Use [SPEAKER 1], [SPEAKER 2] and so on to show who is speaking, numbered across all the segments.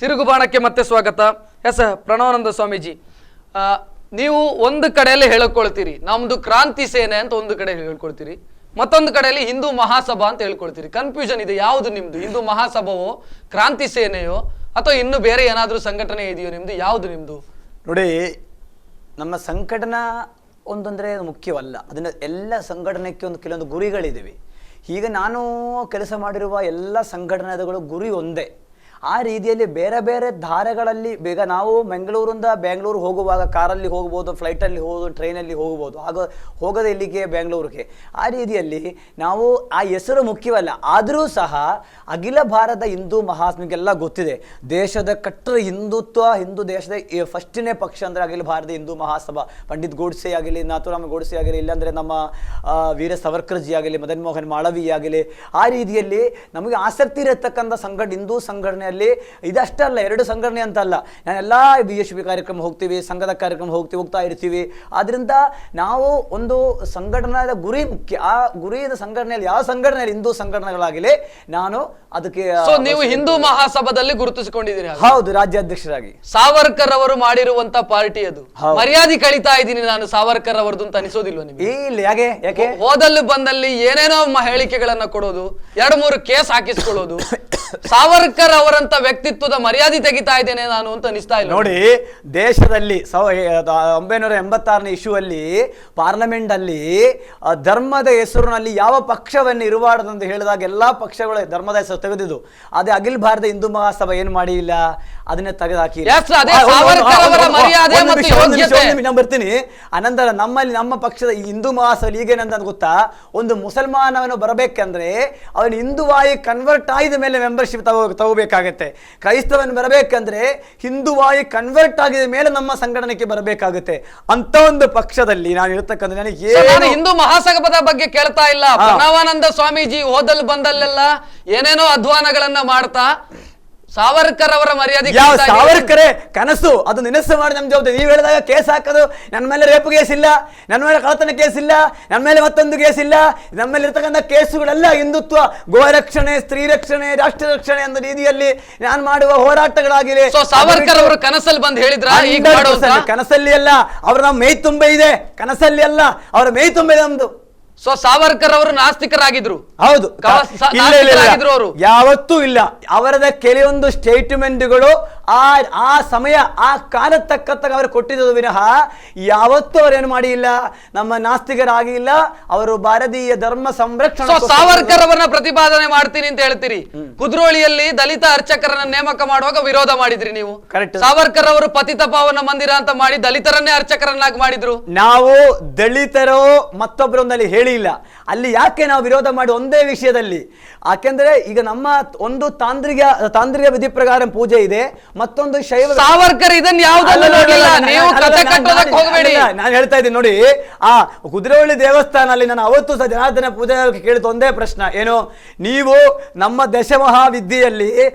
[SPEAKER 1] ತಿರುಗುಬಾಣಕ್ಕೆ ಮತ್ತೆ ಸ್ವಾಗತ. ಎಸ್ ಪ್ರಣವಾನಂದ ಸ್ವಾಮೀಜಿ, ನೀವು ಒಂದು ಕಡೆಯಲ್ಲಿ ಹೇಳ್ಕೊಳ್ತೀರಿ ನಮ್ದು ಕ್ರಾಂತಿ ಸೇನೆ ಅಂತ, ಒಂದು ಕಡೆ ಹೇಳ್ಕೊಳ್ತೀರಿ, ಮತ್ತೊಂದು ಕಡೆಯಲ್ಲಿ ಹಿಂದೂ ಮಹಾಸಭಾ ಅಂತ ಹೇಳ್ಕೊಳ್ತೀರಿ. ಕನ್ಫ್ಯೂಷನ್ ಇದೆ, ಯಾವುದು ನಿಮ್ದು? ಹಿಂದೂ ಮಹಾಸಭಾವೋ, ಕ್ರಾಂತಿ ಸೇನೆಯೋ, ಅಥವಾ ಇನ್ನು ಬೇರೆ ಏನಾದರೂ ಸಂಘಟನೆ ಇದೆಯೋ ನಿಮ್ದು? ಯಾವುದು ನಿಮ್ದು?
[SPEAKER 2] ನೋಡಿ, ನಮ್ಮ ಸಂಘಟನಾ ಒಂದಂದ್ರೆ ಮುಖ್ಯವಲ್ಲ. ಅದನ್ನ ಎಲ್ಲ ಸಂಘಟನೆಗೆ ಕೆಲವೊಂದು ಗುರಿಗಳಿವೆ. ಈಗ ನಾನು ಕೆಲಸ ಮಾಡಿರುವ ಎಲ್ಲ ಸಂಘಟನೆಗಳು ಗುರಿ ಒಂದೇ. ಆ ರೀತಿಯಲ್ಲಿ ಬೇರೆ ಬೇರೆ ದಾರಿಗಳಲ್ಲಿ ಬೇಗ ನಾವು ಮಂಗಳೂರಿಂದ ಬೆಂಗಳೂರು ಹೋಗುವಾಗ ಕಾರಲ್ಲಿ ಹೋಗ್ಬೋದು, ಫ್ಲೈಟಲ್ಲಿ ಹೋಗ್ಬೋದು, ಟ್ರೈನಲ್ಲಿ ಹೋಗ್ಬೋದು, ಆಗ ಹೋಗೋದು ಇಲ್ಲಿಗೆ ಬೆಂಗಳೂರಿಗೆ. ಆ ರೀತಿಯಲ್ಲಿ ನಾವು ಆ ಹೆಸರು ಮುಖ್ಯವಲ್ಲ. ಆದರೂ ಸಹ ಅಖಿಲ ಭಾರತ ಹಿಂದೂ ಮಹಾಸಭೆಗೆಲ್ಲ ಗೊತ್ತಿದೆ, ದೇಶದ ಕಟ್ಟರ ಹಿಂದೂ ದೇಶದ ಫಸ್ಟ್ನೇ ಪಕ್ಷ ಅಂದರೆ ಅಖಿಲ ಭಾರತ ಹಿಂದೂ ಮಹಾಸಭಾ. ಪಂಡಿತ್ ಗೋಡ್ಸೆ ಆಗಲಿ, ನಾಥೂರಾಮ್ ಗೋಡ್ಸೆ ಆಗಲಿ, ಇಲ್ಲಾಂದರೆ ನಮ್ಮ ವೀರ ಸಾವರ್ಕರ್ಜಿ ಆಗಲಿ, ಮದನ್ ಮೋಹನ್ ಮಾಳವೀಯ ಆಗಲಿ, ಆ ರೀತಿಯಲ್ಲಿ ನಮಗೆ ಆಸಕ್ತಿ ಇರತಕ್ಕಂಥ ಹಿಂದೂ ಸಂಘಟನೆಯಲ್ಲಿ ಇದಷ್ಟಲ್ಲ, ಎರಡು ಸಂಘಟನೆ ಅಂತ ಅಲ್ಲ, ನಾನೆಲ್ಲ BHP ಕಾರ್ಯಕ್ರಮ ಹೋಗ್ತೀವಿ, ಸಂಘದ ಕಾರ್ಯಕ್ರಮ ಹೋಗ್ತಾ ಇರ್ತೀವಿ. ಆದ್ರಿಂದ ನಾವು ಒಂದು ಸಂಘಟನೆಯ ಗುರಿ ಮುಖ್ಯ. ಆ ಗುರಿಯ ಸಂಘಟನೆಯಲ್ಲಿ ಯಾವ ಸಂಘಟನೆಯಲ್ಲಿ ಹಿಂದೂ ಸಂಘಟನೆಗಳಾಗಲಿ ನಾನು ಅದಕ್ಕೆ
[SPEAKER 1] ನೀವು ಹಿಂದೂ ಮಹಾಸಭಾದಲ್ಲಿ ಗುರುತಿಸಿಕೊಂಡಿದ್ದೀರಿ.
[SPEAKER 2] ಹೌದು, ರಾಜ್ಯಾಧ್ಯಕ್ಷರಾಗಿ.
[SPEAKER 1] ಸಾವರ್ಕರ್ ಅವರು ಮಾಡಿರುವಂತ ಪಾರ್ಟಿ ಅದು. ಮರ್ಯಾದೆ ಕಳಿತಾ ಇದ್ದೀನಿ ನಾನು ಸಾವರ್ಕರ್ ಅವರದ್ದು ಅಂತ ಅನಿಸೋದಿಲ್ವ ನಿಮಗೆ?
[SPEAKER 2] ಇಲ್ಲ, ಯಾಕೆ
[SPEAKER 1] ಹೋದಲ್ಲಿ ಬಂದಲ್ಲಿ ಏನೇನೋ ಹೇಳಿಕೆಗಳನ್ನ ಕೊಡೋದು, 2-3 ಕೇಸ್ ಹಾಕಿಸ್ಕೊಳ್ಳೋದು, ಸಾವರ್ಕರ್ ಅವರಂತ ವ್ಯಕ್ತಿತ್ವದ ಮರ್ಯಾದೆ ತೆಗಿತಾ ಇದ್ದೇನೆ ನಾನು ಅಂತ ಅನಿಸ್ತಾ ಇಲ್ಲ.
[SPEAKER 2] ನೋಡಿ, ದೇಶದಲ್ಲಿ 1986ನೇ ಇಶ್ಯೂಲ್ಲಿ ಪಾರ್ಲಿಮೆಂಟ್ ಅಲ್ಲಿ ಧರ್ಮದ ಹೆಸರಿನಲ್ಲಿ ಯಾವ ಪಕ್ಷವನ್ನು ಇರಬಾರದಂತ ಹೇಳಿದಾಗ ಎಲ್ಲಾ ಪಕ್ಷಗಳು ಧರ್ಮದ ಹೆಸರು ತೆಗೆದಿದ್ದು. ಅದೇ ಅಖಿಲ ಭಾರತ ಹಿಂದೂ ಮಹಾಸಭಾ ಏನು ಮಾಡಿಲ್ಲ, ಅದನ್ನ ತೆಗೆದುಹಾಕಿ. ಬರ್ತೀನಿ. ಅನಂತರ ನಮ್ಮ ಪಕ್ಷದ ಹಿಂದೂ ಮಹಾಸಭಾ ಈಗೇನಂತ ಗೊತ್ತಾ, ಒಂದು ಮುಸಲ್ಮಾನವನ್ನು ಬರಬೇಕಂದ್ರೆ ಅವನು ಹಿಂದೂವಾಗಿ ಕನ್ವರ್ಟ್ ಆಗಿದ ಮೇಲೆ ಮೆಂಬರ್ಶಿಪ್ ತಗೋಬೇಕಾಗತ್ತೆ. ಕ್ರೈಸ್ತವನ್ ಬರಬೇಕಂದ್ರೆ ಹಿಂದೂವಾಗಿ ಕನ್ವರ್ಟ್ ಆಗಿದ ಮೇಲೆ ನಮ್ಮ ಸಂಘಟನೆಗೆ ಬರಬೇಕಾಗುತ್ತೆ. ಅಂತ ಒಂದು ಪಕ್ಷದಲ್ಲಿ ನಾನು ಇರತಕ್ಕಂಥ
[SPEAKER 1] ನಾನು ಹಿಂದೂ ಮಹಾಸಭಾದ ಬಗ್ಗೆ ಕೇಳ್ತಾ ಇಲ್ಲ. ಪ್ರಣವಾನಂದ ಸ್ವಾಮೀಜಿ ಹೋದಲ್ಲಿ ಬಂದಲ್ಲೆಲ್ಲ ಏನೇನೋ ಅಧ್ವಾನಗಳನ್ನ ಮಾಡ್ತಾ ಸಾವರ್ಕರ್ ಅವರ ಮರ್ಯಾದೆ,
[SPEAKER 2] ಸಾವರ್ಕರೇ ಕನಸು, ಅದು ನೆನಸು ಮಾಡಿ ನಮ್ಮ ಜವಾಬ್ದಾರಿ. ನೀವು ಹೇಳಿದಾಗ ಕೇಸ್ ಹಾಕೋದು, ನನ್ನ ಮೇಲೆ ರೇಪ್ ಕೇಸ್ ಇಲ್ಲ, ನನ್ನ ಮೇಲೆ ಕಳ್ಳತನ ಕೇಸ್ ಇಲ್ಲ, ನನ್ನ ಮೇಲೆ ಮತ್ತೊಂದು ಕೇಸ್ ಇಲ್ಲ, ನಮ್ಮ ಮೇಲೆ ಇರ್ತಕ್ಕಂಥ ಕೇಸುಗಳೆಲ್ಲ ಹಿಂದುತ್ವ, ಗೋರಕ್ಷಣೆ, ಸ್ತ್ರೀ ರಕ್ಷಣೆ, ರಾಷ್ಟ್ರ ರಕ್ಷಣೆ ಅನ್ನೋ ರೀತಿಯಲ್ಲಿ ನಾನು ಮಾಡುವ ಹೋರಾಟಗಳಾಗಿವೆ.
[SPEAKER 1] ಸಾವರ್ಕರ್ ಅವರು ಕನಸಲ್ಲಿ ಬಂದು ಹೇಳಿದ್ರ?
[SPEAKER 2] ಕನಸಲ್ಲಿ ಅಲ್ಲ, ಅವ್ರ ನಮ್ಮ ಮೈ ತುಂಬ ಇದೆ, ಕನಸಲ್ಲಿ ಅಲ್ಲ, ಅವರ ಮೈ ತುಂಬ ಇದೆ ನಮ್ದು.
[SPEAKER 1] ಸಾವರ್ಕರ್ ಅವರು ನಾಸ್ತಿಕರಾಗಿದ್ರು.
[SPEAKER 2] ಹೌದು,
[SPEAKER 1] ಅವರು
[SPEAKER 2] ಯಾವತ್ತೂ ಇಲ್ಲ. ಅವರದ ಕೆಲವೊಂದು ಸ್ಟೇಟ್ಮೆಂಟ್ಗಳು ಆ ಸಮಯ ಆ ಕಾಲ ತಕ್ಕಂತ ಅವರು ಕೊಟ್ಟಿದ್ದು ವಿನಃ ಯಾವತ್ತೂ ಅವರೇನು ಮಾಡಿಲ್ಲ, ನಮ್ಮ ನಾಸ್ತಿಕರಾಗಿಲ್ಲ. ಅವರು ಭಾರತೀಯ ಧರ್ಮ ಸಂರಕ್ಷಣೆ.
[SPEAKER 1] ಸಾವರ್ಕರ್ ಅವರನ್ನ ಪ್ರತಿಪಾದನೆ ಮಾಡ್ತೀನಿ ಅಂತ ಹೇಳ್ತೀರಿ. ಕುದ್ರೋಳಿಯಲ್ಲಿ ದಲಿತ ಅರ್ಚಕರನ್ನ ನೇಮಕ ಮಾಡುವಾಗ ವಿರೋಧ ಮಾಡಿದ್ರಿ ನೀವು.
[SPEAKER 2] ಕರೆಕ್ಟ್.
[SPEAKER 1] ಸಾವರ್ಕರ್ ಅವರು ಪತಿತ ಪಾವನ ಮಂದಿರ ಅಂತ ಮಾಡಿ ದಲಿತರನ್ನೇ ಅರ್ಚಕರನ್ನಾಗಿ ಮಾಡಿದ್ರು.
[SPEAKER 2] ನಾವು ದಲಿತರು ಮತ್ತೊಬ್ಬರೊಂದಲ್ಲಿ ಹೇಳಿಲ್ಲ. ಅಲ್ಲಿ ಯಾಕೆ ನಾವು ವಿರೋಧ ಮಾಡಿ ಒಂದೇ ವಿಷಯದಲ್ಲಿ, ಯಾಕೆಂದ್ರೆ ಈಗ ನಮ್ಮ ಒಂದು ತಾಂತ್ರಿಕ ವಿಧಿ ಪ್ರಕಾರ ಪೂಜೆ ಇದೆ, ಮತ್ತೊಂದು ಶೈವ.
[SPEAKER 1] ಸಾವರ್ಕರ್ ಇದನ್ನ ಯಾವುದನ್ನು ನೋಡಿಲ್ಲ. ನೀವು ಕತೆ ಕಟ್ಟೋದಕ್ಕೆ ಹೋಗಬೇಡಿ.
[SPEAKER 2] ನಾನು ಹೇಳ್ತಾ ಇದ್ದೀನಿ ನೋಡಿ, ಆ ಕುದುರೆವಳ್ಳಿ ದೇವಸ್ಥಾನದಲ್ಲಿ ನಾನು ಅವತ್ತು ಸಹ ಜನಾರ್ದನ ಪೂಜೆ ಕೇಳಿದ ಒಂದೇ ಪ್ರಶ್ನೆ ಏನು, ನೀವು ನಮ್ಮ ದಶಮಹಾವಿದ್ಯೆಯಲ್ಲಿ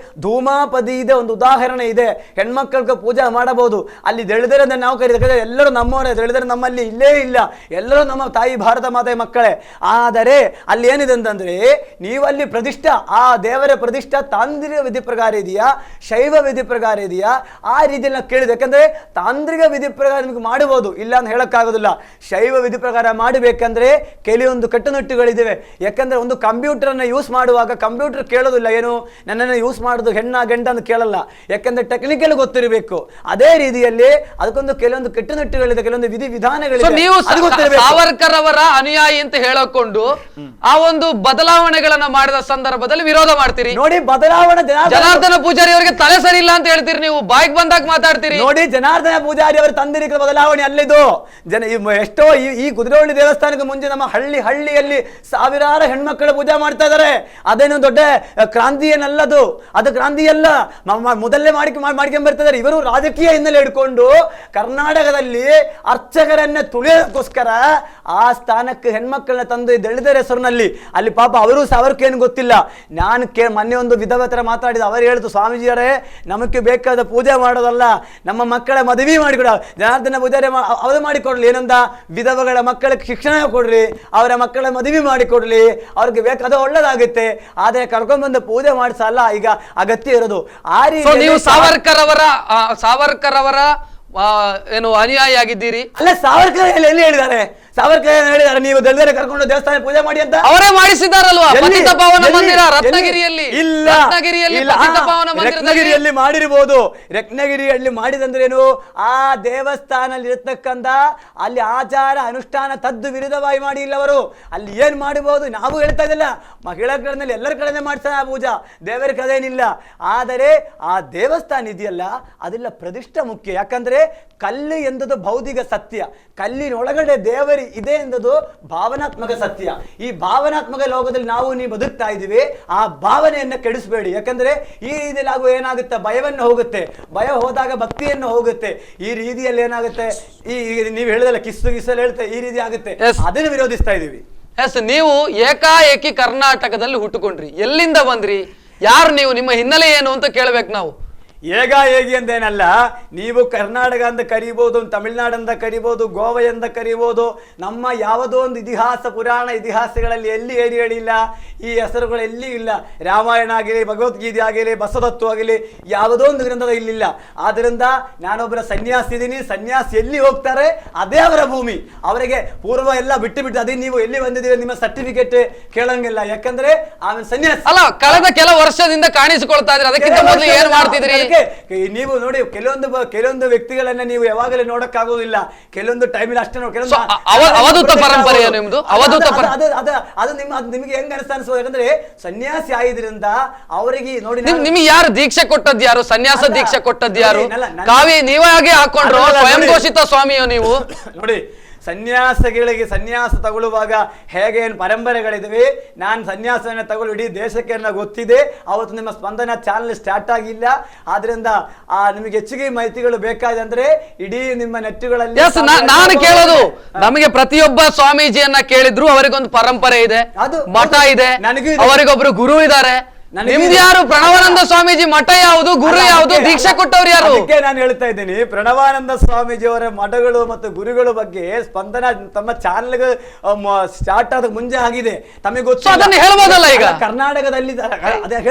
[SPEAKER 2] ಧೂಮಾಪದಿ ಇದೆ, ಒಂದು ಉದಾಹರಣೆ ಇದೆ, ಹೆಣ್ಮಕ್ಳಿಗೆ ಪೂಜೆ ಮಾಡಬಹುದು. ಅಲ್ಲಿ ದಳಿದರನ್ನ ನಾವು ಕರೀತಾರೆ, ಎಲ್ಲರೂ ನಮ್ಮವರೇ, ದಳಿದರ ನಮ್ಮಲ್ಲಿ ಇಲ್ಲೇ ಇಲ್ಲ, ಎಲ್ಲರೂ ನಮ್ಮ ತಾಯಿ ಭಾರತ ಮಾತೆ ಮಕ್ಕಳೇ. ಆದರೆ ಅಲ್ಲಿ ಏನಿದೆ ಅಂತಂದ್ರೆ, ನೀವು ಅಲ್ಲಿ ಪ್ರತಿಷ್ಠಾ, ಆ ದೇವರ ಪ್ರತಿಷ್ಠಾ ತಾಂತ್ರಿಕ ವಿಧಿ ಪ್ರಕಾರ ಇದೆಯಾ, ಶೈವ ವಿಧಿ ಪ್ರಕಾರ ಇದೆಯಾ, ಆ ರೀತಿಯಲ್ಲಿ ನಾವು ಕೇಳಿದ್ವಿ. ಯಾಕಂದ್ರೆ ತಾಂತ್ರಿಕ ವಿಧಿ ಪ್ರಕಾರ ನಿಮಗೆ ಮಾಡಬಹುದು, ಇಲ್ಲ ಅಂತ ಹೇಳಕ್ಕಾಗೋದಿಲ್ಲ. ಶೈವ ವಿಧಿ ಪ್ರಕಾರ ಮಾಡಬೇಕಂದ್ರೆ ಕೆಲವೊಂದು ಕಟ್ಟುನಿಟ್ಟುಗಳಿವೆ. ಯಾಕಂದ್ರೆ ಒಂದು ಕಂಪ್ಯೂಟರ್ ಅನ್ನ ಯೂಸ್ ಮಾಡುವಾಗ ಕಂಪ್ಯೂಟರ್ ಕೇಳೋದಿಲ್ಲ, ಏನು ನನ್ನನ್ನು ಯೂಸ್ ಮಾಡೋದು ಗಂಡ ಅಂತ ಕೇಳಲ್ಲ, ಯಾಕಂದ್ರೆ ಟೆಕ್ನಿಕಲ್ ಗೊತ್ತಿರಬೇಕು. ಅದೇ ರೀತಿಯಲ್ಲಿ ಅದಕ್ಕೊಂದು ಕೆಲವೊಂದು ಕಟ್ಟುನಿಟ್ಟುಗಳಿದೆ, ಕೆಲವೊಂದು ವಿಧಾನಗಳಿದೆ.
[SPEAKER 1] ನೀವು ಸಾವರ್ಕರ್ ಅವರ ಅನುಯಾಯಿ ಅಂತ ಹೇಳಿಕೊಂಡು ಆ ಒಂದು ಬದಲಾವಣೆಗಳನ್ನ ಮಾಡಿದ ಸಂದರ್ಭದಲ್ಲಿ ವಿರೋಧ ಮಾಡ್ತೀರಿ.
[SPEAKER 2] ನೋಡಿ, ಬದಲಾವಣೆ
[SPEAKER 1] ಜನಾರ್ದನ ಪೂಜಾರಿ ಅವರಿಗೆ ತಲೆ ಸರಿ ಇಲ್ಲ ಅಂತ ಹೇಳ್ತೀರಿ, ನೀವು ಬಾಯಿಗೆ ಬಂದಾಗ ಮಾತಾಡ್ತೀರಿ.
[SPEAKER 2] ನೋಡಿ, ಜನಾರ್ದನ ಪೂಜಾರಿ ಅವರು ತಂದಿರಿಕ ಬದಲಾವಣೆ ಅಲ್ಲಿದು. ಎಷ್ಟೋ ಈ ಕುದುರೆವಳ್ಳಿ ದೇವಸ್ಥಾನಕ್ಕೆ ಮುಂಚೆ ನಮ್ಮ ಹಳ್ಳಿಯಲ್ಲಿ ಸಾವಿರಾರು ಹೆಣ್ಮಕ್ಕಳು ಪೂಜೆ ಮಾಡ್ತಾ ಇದಾರೆ. ಅದೇನು ದೊಡ್ಡ ಕ್ರಾಂತಿ ಏನಲ್ಲದು, ಅದು ಕ್ರಾಂತಿ ಅಲ್ಲ, ಮೊದಲೇ ಮಾಡ್ಕೊಂಡ್ ಬರ್ತಿದ್ದಾರೆ. ಇವರು ರಾಜಕೀಯ ಹಿನ್ನೆಲೆ ಇಟ್ಕೊಂಡು ಕರ್ನಾಟಕದಲ್ಲಿ ಅರ್ಚಕರನ್ನ ತುಳಿಯೋದಕ್ಕೋಸ್ಕರ ಆ ಸ್ಥಾನಕ್ಕೆ ಹೆಣ್ಮಕ್ಕಳನ್ನ ತಂದು ದಳಿತರ ಹೆಸರಿನಲ್ಲಿ ಅಲ್ಲಿ ಪಾಪ ಅವರು ಸಾವರ್ಕೇನು ಗೊತ್ತಿಲ್ಲ. ನಾನು ಮೊನ್ನೆ ಒಂದು ಹತ್ರ ಮಾತಾಡಿದ. ಅವರು ಹೇಳಿದ್ರು, ಸ್ವಾಮೀಜಿಯವರೇ ನಮಗೆ ಬೇಕಾದ ಪೂಜೆ ಮಾಡೋದಲ್ಲ, ನಮ್ಮ ಮಕ್ಕಳ ಮದುವೆ ಮಾಡಿಕೊಡ, ಜನಾರ್ದನ ಪೂಜಾರಿ ಅವರು ಮಾಡಿಕೊಡ್ಲಿ, ಏನಂದ ವಿಧವಗಳ ಮಕ್ಕಳಿಗೆ ಶಿಕ್ಷಣ ಕೊಡ್ರಿ, ಅವರ ಮಕ್ಕಳ ಮದುವೆ ಮಾಡಿಕೊಡ್ಲಿ, ಅವ್ರಿಗೆ ಬೇಕಾದ ಒಳ್ಳೇದಾಗುತ್ತೆ, ಆದರೆ ಕರ್ಕೊಂಡ್ಬಂದು ಪೂಜೆ ಮಾಡಿಸಲ್ಲ ಈಗ ಅಗತ್ಯ ಇರೋದು. ಆ ರೀತಿ
[SPEAKER 1] ನೀವು ಸಾವರ್ಕರ್ ಅವರ ಏನು ಅನುಯಾಯಿ ಆಗಿದ್ದೀರಿ?
[SPEAKER 2] ಅಲ್ಲ, ಸಾವರ್ಕರ್ ಎಲ್ಲಿ ಹೇಳಿದ್ದಾರೆ? ಸಾವರ್ಕರ್ ಹೇಳಿದ್ದಾರೆ ನೀವು ದಲಿತರೆ ಕರ್ಕೊಂಡು ದೇವಸ್ಥಾನ ಪೂಜೆ ಮಾಡಿ ಅಂತ?
[SPEAKER 1] ಅವರೇ ಮಾಡಿಸಿದಾರಲ್ವಾ ಪತಿತ ಪಾವನ ಮಂದಿರ ರತ್ನಗಿರಿಯಲ್ಲಿ?
[SPEAKER 2] ಇಲ್ಲ,
[SPEAKER 1] ರತ್ನಗಿರಿಯಲ್ಲಿ
[SPEAKER 2] ಮಾಡಿರ್ಬೋದು. ರತ್ನಗಿರಿಯಲ್ಲಿ ಮಾಡಿದಂದ್ರೇನು, ಆ ದೇವಸ್ಥಾನದಲ್ಲಿ ಇರತಕ್ಕಂತ ಅಲ್ಲಿ ಆಚಾರ ಅನುಷ್ಠಾನ ತದ್ದು ವಿರುದ್ಧವಾಗಿ ಮಾಡಿ ಇಲ್ಲ ಅವರು. ಅಲ್ಲಿ ಏನ್ ಮಾಡಬಹುದು ನಾವು ಹೇಳ್ತಾ ಇದ್ದಿಲ್ಲ, ಮಹಿಳಾ ಕಡೆಯಲ್ಲಿ ಎಲ್ಲರ ಕಡೆ ಮಾಡ್ತಾನೆ ಆ ಪೂಜಾ, ದೇವರ ಕದೇನಿಲ್ಲ. ಆದರೆ ಆ ದೇವಸ್ಥಾನ ಇದೆಯಲ್ಲ ಅದೆಲ್ಲ ಪ್ರತಿಷ್ಠ ಮುಖ್ಯ. ಯಾಕಂದ್ರೆ ಕಲ್ಲು ಎಂದದು ಭೌತಿಕ ಸತ್ಯ, ಕಲ್ಲಿನೊಳಗಡೆ ದೇವರಿ ಇದೆ ಎಂದದು ಭಾವನಾತ್ಮಕ ಸತ್ಯ. ಈ ಭಾವನಾತ್ಮಕ ಲೋಕದಲ್ಲಿ ನಾವು ನೀವು ಬದುಕ್ತಾ ಇದೀವಿ, ಆ ಭಾವನೆಯನ್ನ ಕೆಡಿಸಬೇಡಿ. ಯಾಕಂದ್ರೆ ಈ ರೀತಿಯಲ್ಲಿ ಆಗುವ ಏನಾಗುತ್ತೆ, ಭಯವನ್ನು ಹೋಗುತ್ತೆ, ಭಯ ಹೋದಾಗ ಭಕ್ತಿಯನ್ನು ಹೋಗುತ್ತೆ. ಈ ರೀತಿಯಲ್ಲಿ ಏನಾಗುತ್ತೆ, ಈ ನೀವು ಹೇಳಿದಲ್ಲ ಕಿಸ್ಸಲ್ಲಿ ಹೇಳ್ತಾ ಈ ರೀತಿ ಆಗುತ್ತೆ, ಅದನ್ನು ವಿರೋಧಿಸ್ತಾ ಇದೀವಿ.
[SPEAKER 1] ಎಸ್, ನೀವು ಏಕಾಏಕಿ ಕರ್ನಾಟಕದಲ್ಲಿ ಹುಟ್ಟುಕೊಂಡ್ರಿ, ಎಲ್ಲಿಂದ ಬಂದ್ರಿ, ಯಾರು ನೀವು, ನಿಮ್ಮ ಹಿನ್ನೆಲೆ ಏನು ಅಂತ ಕೇಳ್ಬೇಕು ನಾವು.
[SPEAKER 2] ಹೇಗಿ ಅಂತೇನಲ್ಲ, ನೀವು ಕರ್ನಾಟಕ ಅಂತ ಕರಿಬಹುದು, ತಮಿಳುನಾಡಂತ ಕರಿಬಹುದು, ಗೋವಾ ಅಂತ ಕರಿಬಹುದು, ನಮ್ಮ ಯಾವುದೋ ಒಂದು ಇತಿಹಾಸ ಪುರಾಣ ಇತಿಹಾಸಗಳಲ್ಲಿ ಎಲ್ಲಿ ಹೇಳಿಲ್ಲ, ಈ ಹೆಸರುಗಳು ಎಲ್ಲಿ ಇಲ್ಲ. ರಾಮಾಯಣ ಆಗಲಿ, ಭಗವದ್ಗೀತೆ ಆಗಲಿ, ಬಸವತತ್ವ ಆಗಲಿ, ಯಾವುದೋ ಒಂದು ಗ್ರಂಥದ ಇಲ್ಲಿಲ್ಲ. ಆದ್ರಿಂದ ನಾನೊಬ್ಬರ ಸನ್ಯಾಸಿ ಇದ್ದೀನಿ, ಸನ್ಯಾಸಿ ಎಲ್ಲಿ ಹೋಗ್ತಾರೆ ಅದೇ ಅವರ ಭೂಮಿ, ಅವರಿಗೆ ಪೂರ್ವ ಎಲ್ಲ ಬಿಟ್ಟು ಅದೇ ನೀವು ಎಲ್ಲಿ ಬಂದಿದ್ದೀವಿ ನಿಮ್ಮ ಸರ್ಟಿಫಿಕೇಟ್ ಕೇಳಂಗಿಲ್ಲ. ಯಾಕಂದ್ರೆ ಆಮೇಲೆ ಸನ್ಯಾಸಿ
[SPEAKER 1] ಅಲ್ಲ, ಕಳೆದ ಕೆಲ ವರ್ಷದಿಂದ ಕಾಣಿಸಿಕೊಳ್ತಾ ಇದ್ರೆ, ಅದಕ್ಕಿಂತ ಮೊದಲು ಏನ್ ಮಾಡ್ತಿದ್ರಿ
[SPEAKER 2] ನೀವು? ನೋಡಿ, ಕೆಲವೊಂದು ವ್ಯಕ್ತಿಗಳನ್ನ ನೀವು ಯಾವಾಗಲೇ ನೋಡಕ್ಕಾಗೋದಿಲ್ಲ, ಕೆಲವೊಂದು ಟೈಮಲ್ಲಿ ಅಷ್ಟೇ
[SPEAKER 1] ಅವಧೂತ ಪರಂಪರೆ ನಿಮ್ದು, ಅವಧೂತ
[SPEAKER 2] ಅದು ನಿಮಗೆ ಹೆಂಗ ಅನಿಸ್ತಾ? ಯಾಕಂದ್ರೆ ಸನ್ಯಾಸಿ ಆಗಿದ್ರಿಂದ ಅವರಿಗೆ ನೋಡಿ,
[SPEAKER 1] ನಿಮಗೆ ಯಾರು ದೀಕ್ಷೆ ಕೊಟ್ಟದ್ದು, ಯಾರು ಸನ್ಯಾಸ ದೀಕ್ಷೆ ಕೊಟ್ಟದ್ದು ಯಾರು? ಕಾವಿ ನೀವಾಗೆ ಹಾಕೊಂಡ್ರು, ಸ್ವಯಂ ಘೋಷಿತ ಸ್ವಾಮಿಯೋ ನೀವು?
[SPEAKER 2] ನೋಡಿ, ಸನ್ಯಾಸಗಳಿಗೆ ಸನ್ಯಾಸ ತಗೊಳ್ಳುವಾಗ ಹೇಗೆ ಏನು ಪರಂಪರೆಗಳಿವೆ, ನಾನು ಸನ್ಯಾಸವನ್ನು ತಗೊಳ್ಳಿ ಇಡೀ ದೇಶಕ್ಕೆ ನನ್ನ ಗೊತ್ತಿದೆ. ಅವತ್ತು ನಿಮ್ಮ ಸ್ಪಂದನ ಚಾನಲ್ ಸ್ಟಾರ್ಟ್ ಆಗಿಲ್ಲ, ಆದ್ರಿಂದ ನಿಮಗೆ ಹೆಚ್ಚಿಗೆ ಮಾಹಿತಿಗಳು ಬೇಕಾದಂದ್ರೆ ಇಡೀ ನಿಮ್ಮ ನೆಟ್ಟುಗಳಲ್ಲಿ.
[SPEAKER 1] ನಾನು ಕೇಳೋದು, ನಮಗೆ ಪ್ರತಿಯೊಬ್ಬ ಸ್ವಾಮೀಜಿಯನ್ನ ಕೇಳಿದ್ರು ಅವರಿಗೊಂದು ಪರಂಪರೆ ಇದೆ, ಮಠ ಇದೆ, ಅವರಿಗೊಬ್ರು ಗುರು ಇದ್ದಾರೆ. ನಿಮ್ದು ಯಾರು? ಪ್ರಣವಾನಂದ ಸ್ವಾಮೀಜಿ ಮಠ ಯಾವುದು, ಗುರು ಯಾವುದು, ದೀಕ್ಷೆ ಕೊಟ್ಟವ್ರು ಯಾರು?
[SPEAKER 2] ಅದಕ್ಕೆ ನಾನು ಹೇಳ್ತಾ ಇದ್ದೀನಿ, ಪ್ರಣವಾನಂದ ಸ್ವಾಮೀಜಿ ಅವರ ಮಠಗಳು ಮತ್ತು ಗುರುಗಳ ಬಗ್ಗೆ ಸ್ಪಂದನ ತಮ್ಮ ಚಾನೆಲ್ ಸ್ಟಾರ್ಟ್ ಆದ ಮುಂಚೆ ಆಗಿದೆ, ತಮಗೆ ಗೊತ್ತು.
[SPEAKER 1] ಅದನ್ನ ಹೇಳ್ಬೋದಲ್ಲ ಈಗ
[SPEAKER 2] ಕರ್ನಾಟಕದಲ್ಲಿ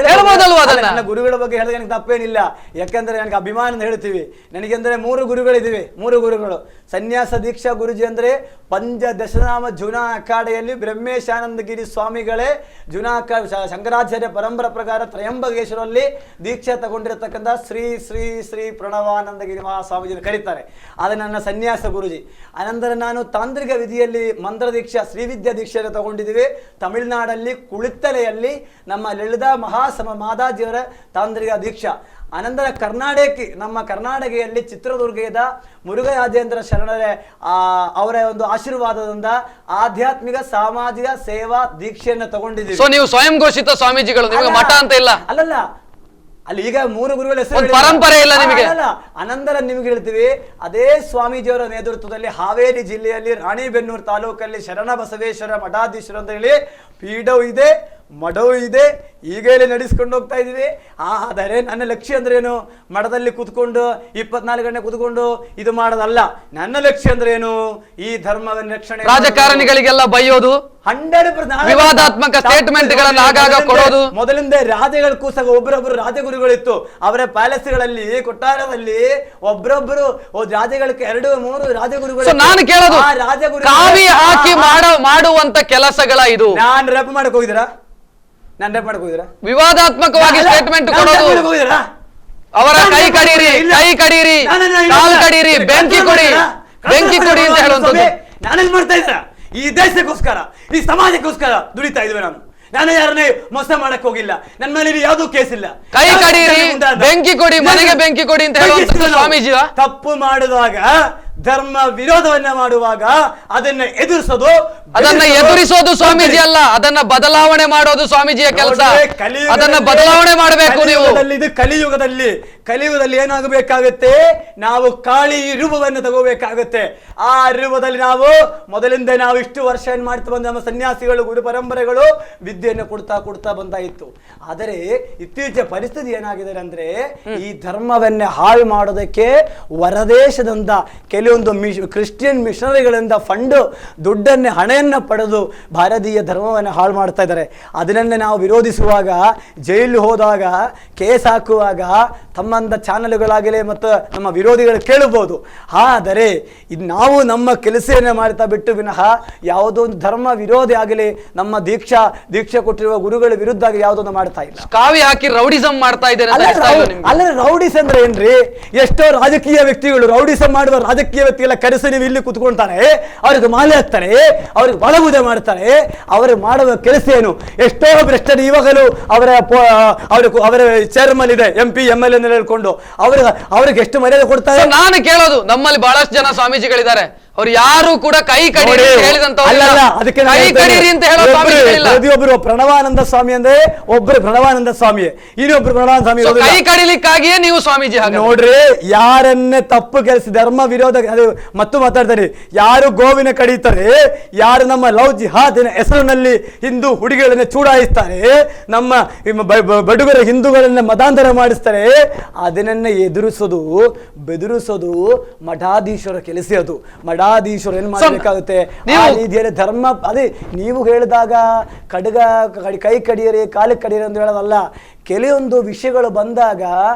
[SPEAKER 1] ಹೇಳ್ಬೋದಲ್ವಾ?
[SPEAKER 2] ನನ್ನ ಗುರುಗಳ ಬಗ್ಗೆ ಹೇಳಿದ್ರೆ ನನಗೆ ತಪ್ಪೇನಿಲ್ಲ, ಯಾಕಂದ್ರೆ ನನಗೆ ಅಭಿಮಾನ ಹೇಳ್ತೀವಿ. ನನಗೆ ಅಂದ್ರೆ 3 ಗುರುಗಳಿದ್ದೀವಿ, 3 ಗುರುಗಳು. ಸನ್ಯಾಸ ದೀಕ್ಷಾ ಗುರುಜಿ ಅಂದ್ರೆ ಪಂಚದಶನಾಮ ಜುನಾ ಅಖಾಡೆಯಲ್ಲಿ ಬ್ರಹ್ಮೇಶಾನಂದಗಿರಿ ಸ್ವಾಮಿಗಳೇ ಜುನಾ ಶಂಕರಾಚಾರ್ಯ ಪರಂಪರೆ ಪ್ರಕಾರ ತ್ರಯಂಬಕೇಶ್ವರಲ್ಲಿ ದೀಕ್ಷೆ ತಗೊಂಡಿರತಕ್ಕಂಥ ಶ್ರೀ ಶ್ರೀ ಶ್ರೀ ಪ್ರಣವಾನಂದಗಿರಿ ಮಹಾಸ್ವಾಮೀಜಿ ಕರೀತಾರೆ. ಅದು ನನ್ನ ಸನ್ಯಾಸ ಗುರುಜಿ. ಅನಂತರ ನಾನು ತಾಂತ್ರಿಕ ವಿಧಿಯಲ್ಲಿ ಮಂತ್ರ ದೀಕ್ಷಾ ಶ್ರೀವಿದ್ಯಾ ದೀಕ್ಷೆಯನ್ನು ತಗೊಂಡಿದ್ದೀವಿ. ತಮಿಳುನಾಡಲ್ಲಿ ಕುಳಿತಲೆಯಲ್ಲಿ ನಮ್ಮ ಲಲಿತಾ ಮಾದಾಜಿಯವರ ತಾಂತ್ರಿಕ ದೀಕ್ಷಾ. ಅನಂತರ ನಮ್ಮ ಕರ್ನಾಟಕೆಯಲ್ಲಿ ಚಿತ್ರದುರ್ಗದ ಮುರುಘರಾಜೇಂದ್ರ ಶರಣರೇ ಅವರ ಒಂದು ಆಶೀರ್ವಾದದಿಂದ ಆಧ್ಯಾತ್ಮಿಕ ಸಾಮಾಜಿಕ ಸೇವಾ ದೀಕ್ಷೆಯನ್ನು ತಗೊಂಡಿದ್ದೀವಿ.
[SPEAKER 1] ಸೊ ನೀವು ಸ್ವಯಂ ಘೋಷಿತ ಸ್ವಾಮೀಜಿಗಳು, ನಿಮಗೆ ಮಠ ಅಂತ ಇಲ್ಲ?
[SPEAKER 2] ಅಲ್ಲಲ್ಲ, ಅಲ್ಲಿ ಈಗ 3 ಗುರುಗಳ ಹೆಸರು
[SPEAKER 1] ಪರಂಪರೆ ಇಲ್ಲ ನಿಮಗೆ.
[SPEAKER 2] ಅನಂತರ ನಿಮ್ಗೆ ಹೇಳ್ತೀವಿ, ಅದೇ ಸ್ವಾಮೀಜಿಯವರ ನೇತೃತ್ವದಲ್ಲಿ ಹಾವೇರಿ ಜಿಲ್ಲೆಯಲ್ಲಿ ರಾಣಿಬೆನ್ನೂರು ತಾಲೂಕಲ್ಲಿ ಶರಣ ಬಸವೇಶ್ವರ ಮಠಾಧೀಶರು ಅಂತ ಹೇಳಿ ಪೀಠವೂ ಇದೆ, ಮಠವೂ ಇದೆ, ಈಗಲೇ ನಡೆಸ್ಕೊಂಡು ಹೋಗ್ತಾ ಇದೀವಿ. ಆದರೆ ನನ್ನ ಲಕ್ಷ್ಯ ಅಂದ್ರೆ ಏನು? ಮಠದಲ್ಲಿ ಕೂತ್ಕೊಂಡು 24 ಗಂಟೆ ಕೂತ್ಕೊಂಡು ಇದು ಮಾಡೋದಲ್ಲ. ನನ್ನ ಲಕ್ಷ್ಯ ಅಂದ್ರೆ ಏನು? ಈ ಧರ್ಮವನ್ನು ರಕ್ಷಣೆ,
[SPEAKER 1] ರಾಜಕಾರಣಿಗಳಿಗೆಲ್ಲ ಬೈಯೋದು,
[SPEAKER 2] 100%
[SPEAKER 1] ವಿವಾದಾತ್ಮಕ ಸ್ಟೇಟ್ಮೆಂಟ್ ಗಳನ್ನ ಆಗಾಗ ಕೊಡೋದು.
[SPEAKER 2] ಮೊದಲಿಂದ ರಾಜಗಳ ಕೂಸಾಗ ಒಬ್ಬರೊಬ್ಬರು ರಾಜಗುರುಗಳಿತ್ತು. ಅವರ ಪ್ಯಾಲೇಸ್ಗಳಲ್ಲಿ ಕೊಟ್ಟಾರದಲ್ಲಿ ಒಬ್ಬರೊಬ್ಬರು ರಾಜಗಳಿಗೆ 2-3 ರಾಜಗುರುಗಳು.
[SPEAKER 1] ನಾನು ಕೇಳೋದು, ಕಾವಿ ಹಾಕಿ ಮಾಡುವಂತ ಕೆಲಸಗಳ ಇದು.
[SPEAKER 2] ನಾನು ರೆಪ್ ಮಾಡಕ್ ಹೋಗಿದ್ದೀರಾ?
[SPEAKER 1] ವಿವಾದಾತ್ಮಕವಾಗಿ ಸ್ಟೇಟ್ಮೆಂಟ್ ಕೊಡೋದು, ಅವರ ಕೈ ಕಡೀರಿ, ಕಾಲ್ ಕಡೀರಿ, ಬೆಂಕಿ ಕೊಡಿ ಅಂತ ಹೇಳುವಂಥದ್ದು.
[SPEAKER 2] ನಾನೇನ್ ಮಾಡ್ತಾ ಇದ್ದೀರಾ? ಈ ದೇಶಕ್ಕೋಸ್ಕರ, ಈ ಸಮಾಜಕ್ಕೋಸ್ಕರ ದುಡಿತಾ ಇದ್ವಿ. ನಾನು ಯಾರನ್ನೇ ಮೋಸ ಮಾಡಕ್ ಹೋಗಿಲ್ಲ, ನನ್ನ ಮೇಲೆ ಯಾವ್ದು ಕೇಸ್ ಇಲ್ಲ.
[SPEAKER 1] ಕೈ ಕಡೀರಿ, ಬೆಂಕಿ ಕೊಡಿ, ಮನೆಗೆ ಬೆಂಕಿ ಕೊಡಿ ಅಂತ ಹೇಳುವಂಥದ್ದು ಸ್ವಾಮೀಜಿ.
[SPEAKER 2] ತಪ್ಪು ಮಾಡಿದಾಗ, ಧರ್ಮ ವಿರೋಧವನ್ನ ಮಾಡುವಾಗ ಅದನ್ನ
[SPEAKER 1] ಎದುರಿಸೋದು ಸ್ವಾಮೀಜಿ ಅಲ್ಲ, ಅದನ್ನ ಬದಲಾವಣೆ ಮಾಡೋದು ಸ್ವಾಮೀಜಿಯ ಕೆಲಸ. ಅದನ್ನ ಬದಲಾವಣೆ ಮಾಡಬೇಕು ನೀವು.
[SPEAKER 2] ಇದು ಕಲಿಯುಗದಲ್ಲಿ ಏನಾಗಬೇಕಾಗುತ್ತೆ, ನಾವು ಕಾಳಿ ರೂಪವನ್ನು ತಗೋಬೇಕಾಗುತ್ತೆ. ಆ ರೂಪದಲ್ಲಿ ನಾವು ಮೊದಲಿಂದ ನಾವು ಇಷ್ಟು ವರ್ಷ ಏನ್ ಮಾಡ್ತಾ ಬಂದ ನಮ್ಮ ಸನ್ಯಾಸಿಗಳು, ಗುರು ಪರಂಪರೆಗಳು ವಿದ್ಯೆಯನ್ನು ಕೊಡ್ತಾ ಕೊಡ್ತಾ ಬಂದಾಯಿತು. ಆದರೆ ಇತ್ತೀಚೆಗೆ ಪರಿಸ್ಥಿತಿ ಏನಾಗಿದೆ ಅಂದ್ರೆ, ಈ ಧರ್ಮವನ್ನೇ ಹಾಳು ಮಾಡೋದಕ್ಕೆ ಹೊರದೇಶದಿಂದ ಕೆಲವೊಂದು ಕ್ರಿಶ್ಚಿಯನ್ ಮಿಷನರಿಗಳಿಂದ ಫಂಡ್ ದುಡ್ಡನ್ನೇ ಹಣೆಯನ್ನ ಪಡೆದು ಭಾರತೀಯ ಧರ್ಮವನ್ನು ಹಾಳು ಮಾಡ್ತಾ ಇದ್ದಾರೆ. ಅದನ್ನೇ ನಾವು ವಿರೋಧಿಸುವಾಗ, ಜೈಲು ಹೋದಾಗ, ಕೇಸ್ ಹಾಕುವಾಗ ತಮ್ಮಂದ ಚಾನಲ್ಗಳಾಗಲಿ ಮತ್ತು ನಮ್ಮ ವಿರೋಧಿಗಳು ಕೇಳಬಹುದು. ಆದರೆ ಇದು ನಾವು ನಮ್ಮ ಕೆಲಸವನ್ನು ಮಾಡ್ತಾ ಬಿಟ್ಟು ವಿನಃ ಯಾವುದೋ ಒಂದು ಧರ್ಮ ವಿರೋಧಿ ಆಗಲಿ, ನಮ್ಮ ದೀಕ್ಷೆ ಕೊಟ್ಟಿರುವ ಗುರುಗಳ ವಿರುದ್ಧ ಯಾವುದೊಂದು ಮಾಡ್ತಾ ಇಲ್ಲ.
[SPEAKER 1] ಕಾವಿ ಹಾಕಿ ರೌಡಿಸಂ ಮಾಡ್ತಾ ಇದ್ದಾರೆ.
[SPEAKER 2] ಅಲ್ಲ, ರೌಡಿಸ್ ಅಂದ್ರೆ ಏನ್ರಿ? ಎಷ್ಟೋ ರಾಜಕೀಯ ವ್ಯಕ್ತಿಗಳು ರೌಡಿಸಂ ಮಾಡುವ ರಾಜಕೀಯ ವ್ಯಕ್ತಿಗಳ ಕರೆಸಿ ನೀವು ಇಲ್ಲಿ ಕುತ್ಕೊಳ್ತಾರೆ, ಅವ್ರಿಗೆ ಮಾಲೆ ಹಾಕ್ತಾರೆ, ಅವ್ರಿಗೆ ಒಳಬುದೆ ಮಾಡ್ತಾರೆ. ಅವರು ಮಾಡುವ ಕೆಲಸ ಏನು? ಎಷ್ಟೋ ಭ್ರಷ್ಟರು ಇವಾಗಲೂ ಅವರ ಚೇರ್ಮನ್ ಇದೆ, MP MLA ಹೇಳ್ಕೊಂಡು ಅವ್ರಿಗೆ ಎಷ್ಟು ಮರ್ಯಾದೆ ಕೊಡ್ತಾರೆ.
[SPEAKER 1] ನಾನು ಕೇಳೋದು, ನಮ್ಮಲ್ಲಿ ಬಹಳಷ್ಟು ಜನ ಸ್ವಾಮೀಜಿಗಳಿದ್ದಾರೆ, ಅವ್ರು ಯಾರು ಕೂಡ ಕೈ ಕಡಿರಿ ಅಂತ ಹೇಳೋ
[SPEAKER 2] ಪ್ರತಿಯೊಬ್ಬರು ಪ್ರಣವಾನಂದ ಸ್ವಾಮಿ ಅಂದ್ರೆ ಒಬ್ಬರು ಪ್ರಣವಾನಂದ ಸ್ವಾಮಿ, ಇನ್ನೊಬ್ರು ಪ್ರಣವಾನಂದ ಸ್ವಾಮಿ.
[SPEAKER 1] ಕೈ ಕಡಿಲಿಕ್ಕಾಗಿಯೇ ನೀವು ಸ್ವಾಮೀಜಿ
[SPEAKER 2] ನೋಡ್ರಿ, ಯಾರನ್ನೇ ತಪ್ಪು ಕೆಲಸ ಧರ್ಮ ವಿರೋಧ ಅದು ಮತ್ತು ಮಾತಾಡ್ತಾರೆ. ಯಾರು ಗೋವಿನ ಕಡಿತಾರೆ, ಯಾರು ನಮ್ಮ ಲವ್ ಜಿಹಾದಿನ ಹೆಸರಿನಲ್ಲಿ ಹಿಂದೂ ಹುಡುಗಿಗಳನ್ನ ಚೂಡಾಯಿಸ್ತಾರೆ, ನಮ್ಮ ಬಡುಗರ ಹಿಂದೂಗಳನ್ನ ಮತಾಂತರ ಮಾಡಿಸ್ತಾರೆ, ಅದನ್ನ ಬೆದರಿಸೋದು ಮಠಾಧೀಶ್ವರ ಕೆಲಸ. ಅದು ಮಠಾಧೀಶ್ವರ ಏನ್ ಮಾಡಬೇಕಾಗುತ್ತೆ? ಆ ರೀತಿಯಲ್ಲಿ ಧರ್ಮ, ಅದೇ ನೀವು ಹೇಳಿದಾಗ ಕೈ ಕಡಿಯರಿ ಕಾಲು ಕಡಿಯರಿ ಅಂತ ಹೇಳೋದಲ್ಲ. ಕೆಲವೊಂದು ವಿಷಯಗಳು ಬಂದಾಗ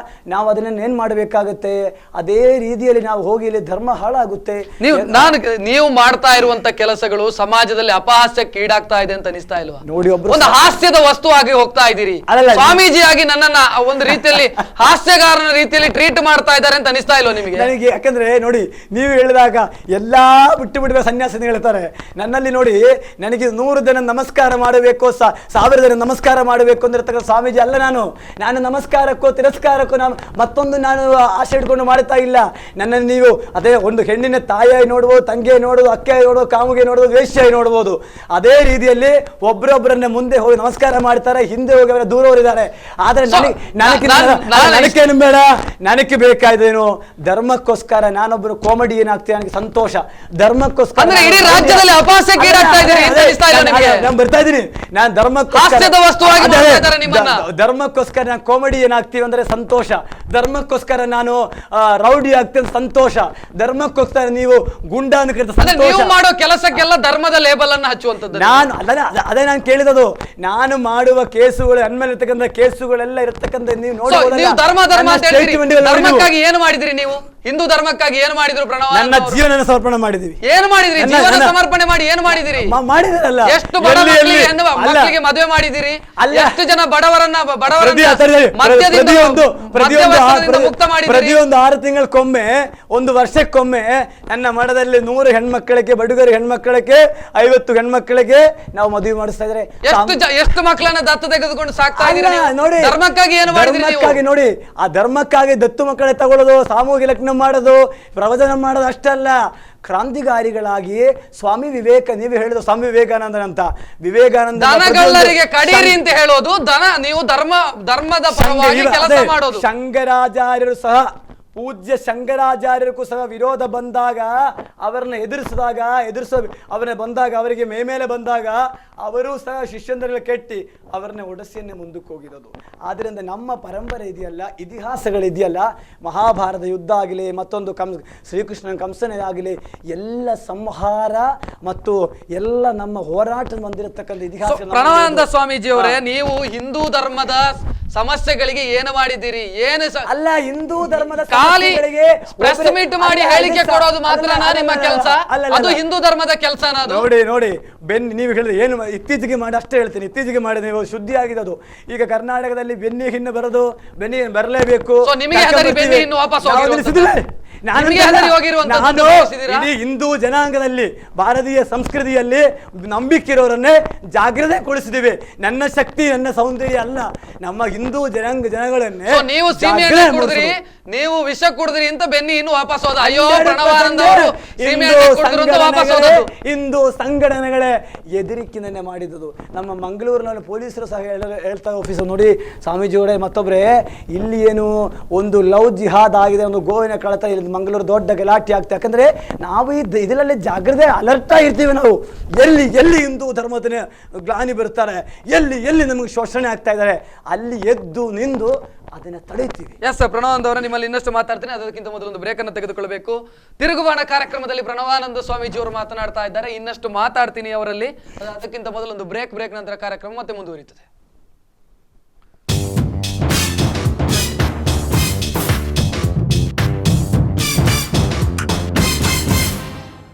[SPEAKER 2] ನಾವು ಅದನ್ನ ಏನ್ ಮಾಡಬೇಕಾಗುತ್ತೆ, ಅದೇ ರೀತಿಯಲ್ಲಿ ನಾವು ಹೋಗಿ ಇಲ್ಲಿ ಧರ್ಮ ಹಾಳಾಗುತ್ತೆ.
[SPEAKER 1] ನೀವು ಮಾಡ್ತಾ ಇರುವಂತ ಕೆಲಸಗಳು ಸಮಾಜದಲ್ಲಿ ಅಪಹಾಸ್ಯಕ್ಕೆ ಈಡಾಗ್ತಾ ಇದೆ ಅಂತ ಅನಿಸ್ತಾ ಇಲ್ವಾ?
[SPEAKER 2] ನೋಡಿ,
[SPEAKER 1] ಒಂದು ಹಾಸ್ಯದ ವಸ್ತು ಆಗಿ ಹೋಗ್ತಾ ಇದ್ದೀರಿ. ಸ್ವಾಮೀಜಿಯಾಗಿ ನನ್ನನ್ನ ಒಂದು ರೀತಿಯಲ್ಲಿ ಹಾಸ್ಯಗಾರನ ರೀತಿಯಲ್ಲಿ ಟ್ರೀಟ್ ಮಾಡ್ತಾ ಇದ್ದಾರೆ ಅಂತ ಅನಿಸ್ತಾ ಇಲ್ವಾ ನಿಮಗೆ?
[SPEAKER 2] ನನಗೆ ಯಾಕಂದ್ರೆ ನೋಡಿ, ನೀವು ಹೇಳಿದಾಗ ಎಲ್ಲಾ ಬಿಟ್ಟು ಬಿಡುವ ಸನ್ಯಾಸಿ ಹೇಳ್ತಾರೆ. ನನ್ನಲ್ಲಿ ನೋಡಿ, ನನಗೆ 100 ಜನ ನಮಸ್ಕಾರ ಮಾಡಬೇಕು, 1000 ಜನ ನಮಸ್ಕಾರ ಮಾಡಬೇಕು ಅಂದಿರತಕ್ಕ ಸ್ವಾಮೀಜಿ ಅಲ್ಲ ನಾನು. ನಮಸ್ಕಾರಕ್ಕೋ ತಿರಸ್ಕಾರಕ್ಕೋ ಮತ್ತೊಂದು ನಾನು ಆಸೆ ಇಟ್ಕೊಂಡು ಮಾಡ್ತಾ ಇಲ್ಲ. ನನ್ನನ್ನು ನೀವು ಅದೇ ಒಂದು ಹೆಣ್ಣಿನ ತಾಯಿಯಾಗಿ ನೋಡ್ಬೋದು, ತಂಗಿಯಾಗಿ ನೋಡ್ಬೋದು, ಅಕ್ಕಿಯಾಗಿ ನೋಡ್ಬೋದು, ಕಾಮುಗೆ ನೋಡ್ಬೋದು, ವೇಶ್ಯಾಗಿ ನೋಡ್ಬೋದು. ಅದೇ ರೀತಿಯಲ್ಲಿ ಒಬ್ಬರೊಬ್ಬರನ್ನ ಮುಂದೆ ಹೋಗಿ ನಮಸ್ಕಾರ ಮಾಡ್ತಾರೆ, ಹಿಂದೆ ಹೋಗಿ ಅವರ ದೂರವರಿದ್ದಾರೆ. ಆದ್ರೆ ನನಗೇನು ಬೇಡ, ನನಗೆ ಬೇಕಾಯ್ದೇನು ಧರ್ಮಕ್ಕೋಸ್ಕರ ನಾನೊಬ್ಬರು ಕಾಮಿಡಿ ಏನಾಗ್ತೀನಿ, ನನಗೆ ಸಂತೋಷ. ಧರ್ಮಕ್ಕೋಸ್ಕರ ನಾನು ಬರ್ತಾ ಇದ್ದೀನಿ. ನಾನು ಧರ್ಮಕ್ಕೋಸ್ಕರ ನಾನು ಕಾಮಿಡಿ ಏನಾಗ್ತೀವಿ ಅಂದ್ರೆ ಸಂತೋಷ. ಧರ್ಮಕ್ಕೋಸ್ಕರ ನಾನು ರೌಡಿ ಆಗ್ತೇನೆ ಸಂತೋಷ. ಧರ್ಮಕ್ಕೋಸ್ಕರ ನೀವು ಗುಂಡ
[SPEAKER 1] ನೀವು ಮಾಡೋ ಕೆಲಸಕ್ಕೆಲ್ಲ ಧರ್ಮದ ಲೇಬಲ್ ಅನ್ನು ಹಚ್ಚುವಂತದ್ದು.
[SPEAKER 2] ಅದೇ ನಾನು ಕೇಳಿದದು. ನಾನು ಮಾಡುವ ಕೇಸುಗಳು ಅನ್ಮೇಲೆ ಇರ್ತಕ್ಕಂಥ ಕೇಸುಗಳೆಲ್ಲ ಇರತಕ್ಕಂಥ ನೀವು ನೋಡಿ,
[SPEAKER 1] ಧರ್ಮಕ್ಕಾಗಿ ಏನು ಮಾಡಿದ್ರಿ ನೀವು? ಹಿಂದೂ ಧರ್ಮಕ್ಕಾಗಿ ಏನು ಮಾಡಿದ್ರು?
[SPEAKER 2] ನನ್ನ ಜೀವನ ಸಮರ್ಪಣೆ ಮಾಡಿದ್ವಿ.
[SPEAKER 1] ಏನು ಮಾಡಿದ್ರಿ? ಜೀವನ ಸಮರ್ಪಣೆ ಮಾಡಿ ಏನು ಮಾಡಿದಿರಿ?
[SPEAKER 2] ಮಾಡಿದ್ರಲ್ಲ.
[SPEAKER 1] ಎಷ್ಟು ಬಡ ಮಕ್ಕಳಿಗೆ ಮದುವೆ ಮಾಡಿದಿರಿ? ಎಷ್ಟು ಜನ ಬಡವರನ್ನ
[SPEAKER 2] ಪ್ರತಿಯೊಂದು 6 ತಿಂಗಳಕ್ಕೊಮ್ಮೆ, 1 ವರ್ಷಕ್ಕೊಮ್ಮೆ ನನ್ನ ಮಠದಲ್ಲಿ 100 ಹೆಣ್ಮಕ್ಕಳಿಗೆ, ಬಡುಗರ ಹೆಣ್ಮಕ್ಕಳಿಗೆ, 50 ಹೆಣ್ಮಕ್ಕಳಿಗೆ ನಾವು ಮದುವೆ ಮಾಡಿಸ್ತಾ ಇದ್ರೆ
[SPEAKER 1] ಎಷ್ಟು ಮಕ್ಕಳನ್ನ ದತ್ತು ತೆಗೆದುಕೊಂಡು ಸಾಕ್ತಾ ಇದ್ದೀರಿ ನೋಡಿ. ಧರ್ಮಕ್ಕಾಗಿ ಏನು
[SPEAKER 2] ಧರ್ಮಕ್ಕಾಗಿ ನೋಡಿ, ಆ ಧರ್ಮಕ್ಕಾಗಿ ದತ್ತು ಮಕ್ಕಳೇ ತಗೊಳ್ಳೋದು, ಸಾಮೂಹಿಕ ಲಗ್ನ ಮಾಡೋದು, ಪ್ರವಚನ ಮಾಡೋದು ಅಷ್ಟಲ್ಲ. ಕ್ರಾಂತಿಕಾರಿಗಳಾಗಿ ಸ್ವಾಮಿ ವಿವೇಕ, ನೀವು ಹೇಳಿದ ಸ್ವಾಮಿ ವಿವೇಕಾನಂದನ್ ಅಂತ, ವಿವೇಕಾನಂದ
[SPEAKER 1] ದನಗಳ್ಳರಿಗೆ ಕಡೀರಿ ಅಂತ ಹೇಳೋದು, ನೀವು ಧರ್ಮದ ಪರವಾಗಿ ಕೆಲಸ ಮಾಡೋದು.
[SPEAKER 2] ಶಂಕರಾಚಾರ್ಯರು ಸಹ, ಪೂಜ್ಯ ಶಂಕರಾಚಾರ್ಯರಿಗೂ ಸಹ ವಿರೋಧ ಬಂದಾಗ, ಅವರನ್ನ ಅವರನ್ನ ಬಂದಾಗ, ಅವರಿಗೆ ಮೇಮೇಲೆ ಬಂದಾಗ ಅವರು ಸಹ ಶಿಷ್ಯಂದರಲ್ಲಿ ಕೆಟ್ಟಿ ಅವರನ್ನ ಒಡಸಿಯನ್ನೇ ಮುಂದಕ್ಕೆ ಹೋಗಿರೋದು. ಆದ್ದರಿಂದ ನಮ್ಮ ಪರಂಪರೆ ಇದೆಯಲ್ಲ, ಇತಿಹಾಸಗಳಿದೆಯಲ್ಲ, ಮಹಾಭಾರತ ಯುದ್ಧ ಆಗಲಿ, ಮತ್ತೊಂದು ಶ್ರೀಕೃಷ್ಣನ ಕಂಸನೇ ಆಗಲಿ, ಎಲ್ಲ ಸಂಹಾರ ಮತ್ತು ಎಲ್ಲ ನಮ್ಮ ಹೋರಾಟ ಬಂದಿರತಕ್ಕಂಥ ಇತಿಹಾಸ.
[SPEAKER 1] ಪ್ರಣವಾನಂದ ಸ್ವಾಮೀಜಿಯವರೇ, ನೀವು ಹಿಂದೂ ಧರ್ಮದ ಸಮಸ್ಯೆಗಳಿಗೆ ಏನು ಮಾಡಿದ್ದೀರಿ? ಏನು
[SPEAKER 2] ಅಲ್ಲ, ಹಿಂದೂ ಧರ್ಮದ
[SPEAKER 1] ಪ್ರೆಸ್ ಮೀಟ್ ಮಾಡಿ ಹೇಳಿಕೆ ಕೊಡೋದು ಮಾತ್ರ ನಿಮ್ಮ ಕೆಲಸ? ಅದು ಹಿಂದೂ ಧರ್ಮದ ಕೆಲಸ?
[SPEAKER 2] ನೋಡಿ ನೀವು ಹೇಳಿದ್ರೆ ಏನು ಇತ್ತೀಚೆಗೆ ಮಾಡಿ ಅಷ್ಟೇ ಹೇಳ್ತೀನಿ. ಇತ್ತೀಚೆಗೆ ಮಾಡಿದ ನೀವು ಶುದ್ಧಿ ಆಗಿದೆ ಅದು. ಈಗ ಕರ್ನಾಟಕದಲ್ಲಿ ಬೆನ್ನಿ ಹಿನ್ನು ಬರೋದು, ಬೆನ್ನಿ ಬರಲೇಬೇಕು.
[SPEAKER 1] ನಿಮಗೆ ಹೆದರಿ ಹೋಗಿರುವಂತದ್ದು
[SPEAKER 2] ನಾನು
[SPEAKER 1] ತೋರಿಸಿದ್ದೀರಾ?
[SPEAKER 2] ಇಡೀ ಹಿಂದೂ ಜನಾಂಗದಲ್ಲಿ ಭಾರತೀಯ ಸಂಸ್ಕೃತಿಯಲ್ಲಿ ನಂಬಿಕೆ ಇರೋರನ್ನೇ ಜಾಗೃತಗೊಳಿಸಿದ್ದೀವಿ. ನನ್ನ ಶಕ್ತಿ ನನ್ನ ಸೌಂದರ್ಯ ಅಲ್ಲ, ನಮ್ಮ ಹಿಂದೂ ಜನಗಳನ್ನೇ
[SPEAKER 1] So, ನೀವು ಸೀಮೆ ಎಣ್ಣೆ ಕುಡಿದ್ರಿ, ನೀವು ವಿಷ ಕುಡಿದ್ರಿ ಅಂತ ಬೆನ್ನಿ ಇನ್ನು ವಾಪಸ್ ಹೋದ. ಅಯ್ಯೋ ಪ್ರಣವಾನಂದ ಅವರು ಸೀಮೆ ಎಣ್ಣೆ ಕುಡಿದ್ರು ಅಂತ ವಾಪಸ್ ಹೋದದ್ದು.
[SPEAKER 2] ಹಿಂದೂ ಸಂಘಟನೆಗಳೇ ಎದುರಿಕೆನೆ ಮಾಡಿದ್ದು. ನಮ್ಮ ಮಂಗಳೂರಿನಲ್ಲಿ ಪೊಲೀಸರು ಸಹ ಹೇಳ್ತಾ ಆಫೀಸ್ ನೋಡಿ ಸ್ವಾಮೀಜಿಯವರೇ ಮತ್ತೊಬ್ಬರೇ, ಇಲ್ಲಿ ಏನು ಒಂದು ಲವ್ ಜಿಹಾದ್ ಆಗಿದೆ, ಒಂದು ಗೋವಿನ ಕಳತ, ಇಲ್ಲಿ ಮಂಗಳೂರು ದೊಡ್ಡ ಗಲಾಟೆ ಆಗ್ತದೆ. ಯಾಕಂದ್ರೆ ನಾವು ಇದರಲ್ಲಿ ಜಾಗ್ರತೆ ಅಲರ್ಟ್ ಆಗಿರ್ತೀವಿ. ನಾವು ಎಲ್ಲಿ ಎಲ್ಲಿ ಹಿಂದೂ ಧರ್ಮದ ಗ್ಲಾನಿ ಬರ್ತಾರೆ, ಎಲ್ಲಿ ಎಲ್ಲಿ ನಮಗೆ ಶೋಷಣೆ ಆಗ್ತಾ ಇದ್ದಾರೆ, ಅಲ್ಲಿ ಎದ್ದು ನಿಂದು ಅದನ್ನ ತಡೀತೀವಿ.
[SPEAKER 1] ಎಸ್ ಪ್ರಣವಾನಂದ ಅವರ ನಿಮ್ಮಲ್ಲಿ ಇನ್ನಷ್ಟು ಮಾತಾಡ್ತೀನಿ. ಅದಕ್ಕಿಂತ ಮೊದಲು ಒಂದು ಬ್ರೇಕ್ ಅನ್ನು ತೆಗೆದುಕೊಳ್ಳಬೇಕು. ತಿರುಗುಬಾಣ ಕಾರ್ಯಕ್ರಮದಲ್ಲಿ ಪ್ರಣವಾನಂದ ಸ್ವಾಮೀಜಿ ಅವರು ಮಾತನಾಡ್ತಾ ಇದ್ದಾರೆ. ಇನ್ನಷ್ಟು ಮಾತಾಡ್ತೀನಿ ಅವರಲ್ಲಿ. ಅದಕ್ಕಿಂತ ಮೊದಲು ಒಂದು ಬ್ರೇಕ್ ನಂತರ ಕಾರ್ಯಕ್ರಮ ಮತ್ತೆ ಮುಂದುವರಿಯುತ್ತದೆ.